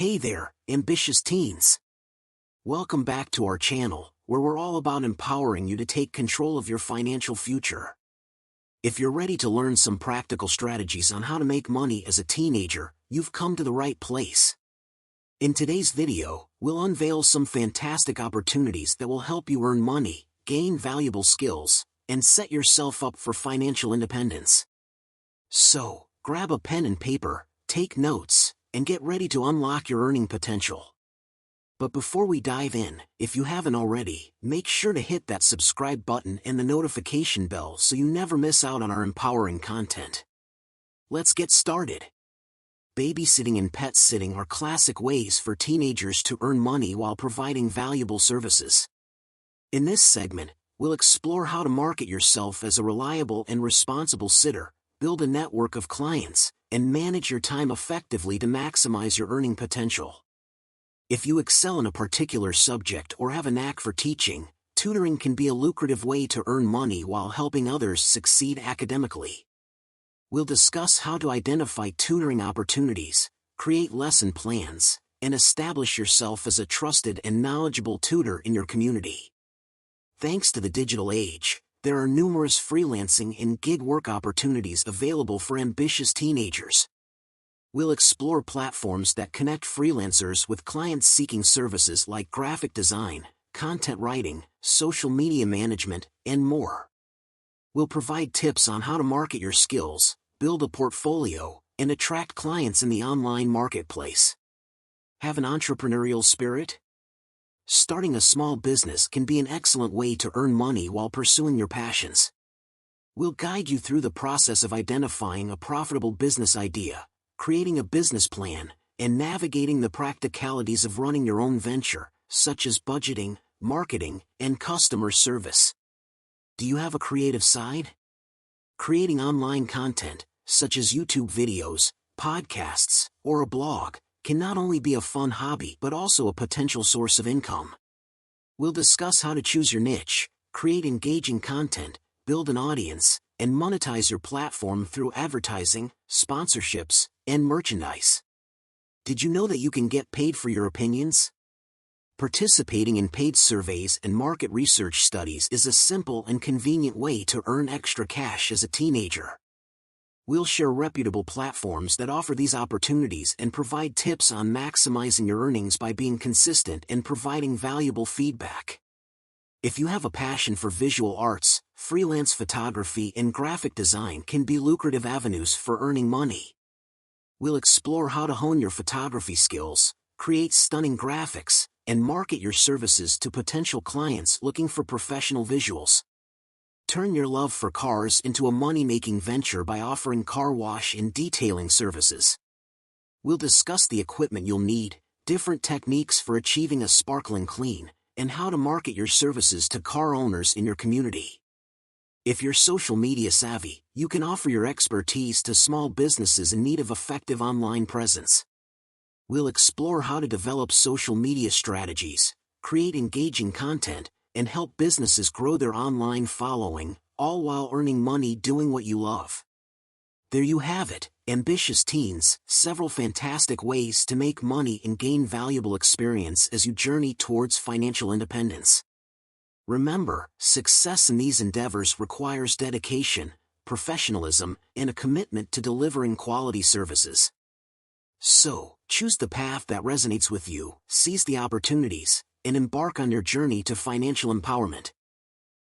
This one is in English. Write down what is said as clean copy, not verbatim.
Hey there, ambitious teens! Welcome back to our channel, where we're all about empowering you to take control of your financial future. If you're ready to learn some practical strategies on how to make money as a teenager, you've come to the right place. In today's video, we'll unveil some fantastic opportunities that will help you earn money, gain valuable skills, and set yourself up for financial independence. So, grab a pen and paper, take notes, and get ready to unlock your earning potential. But before we dive in, if you haven't already, make sure to hit that subscribe button and the notification bell so you never miss out on our empowering content. Let's get started. Babysitting and pet sitting are classic ways for teenagers to earn money while providing valuable services. In this segment, we'll explore how to market yourself as a reliable and responsible sitter, build a network of clients, and manage your time effectively to maximize your earning potential. If you excel in a particular subject or have a knack for teaching, tutoring can be a lucrative way to earn money while helping others succeed academically. We'll discuss how to identify tutoring opportunities, create lesson plans, and establish yourself as a trusted and knowledgeable tutor in your community. Thanks to the digital age, there are numerous freelancing and gig work opportunities available for ambitious teenagers. We'll explore platforms that connect freelancers with clients seeking services like graphic design, content writing, social media management, and more. We'll provide tips on how to market your skills, build a portfolio, and attract clients in the online marketplace. Have an entrepreneurial spirit? Starting a small business can be an excellent way to earn money while pursuing your passions. We'll guide you through the process of identifying a profitable business idea, creating a business plan, and navigating the practicalities of running your own venture, such as budgeting, marketing, and customer service. Do you have a creative side? Creating online content, such as YouTube videos, podcasts, or a blog, can not only be a fun hobby but also a potential source of income. We'll discuss how to choose your niche, create engaging content, build an audience, and monetize your platform through advertising, sponsorships, and merchandise. Did you know that you can get paid for your opinions? Participating in paid surveys and market research studies is a simple and convenient way to earn extra cash as a teenager. We'll share reputable platforms that offer these opportunities and provide tips on maximizing your earnings by being consistent and providing valuable feedback. If you have a passion for visual arts, freelance photography and graphic design can be lucrative avenues for earning money. We'll explore how to hone your photography skills, create stunning graphics, and market your services to potential clients looking for professional visuals. Turn your love for cars into a money-making venture by offering car wash and detailing services. We'll discuss the equipment you'll need, different techniques for achieving a sparkling clean, and how to market your services to car owners in your community. If you're social media savvy, you can offer your expertise to small businesses in need of effective online presence. We'll explore how to develop social media strategies, create engaging content, and help businesses grow their online following, all while earning money doing what you love. There you have it, ambitious teens, several fantastic ways to make money and gain valuable experience as you journey towards financial independence. Remember, success in these endeavors requires dedication, professionalism, and a commitment to delivering quality services. So, choose the path that resonates with you, seize the opportunities, and embark on your journey to financial empowerment.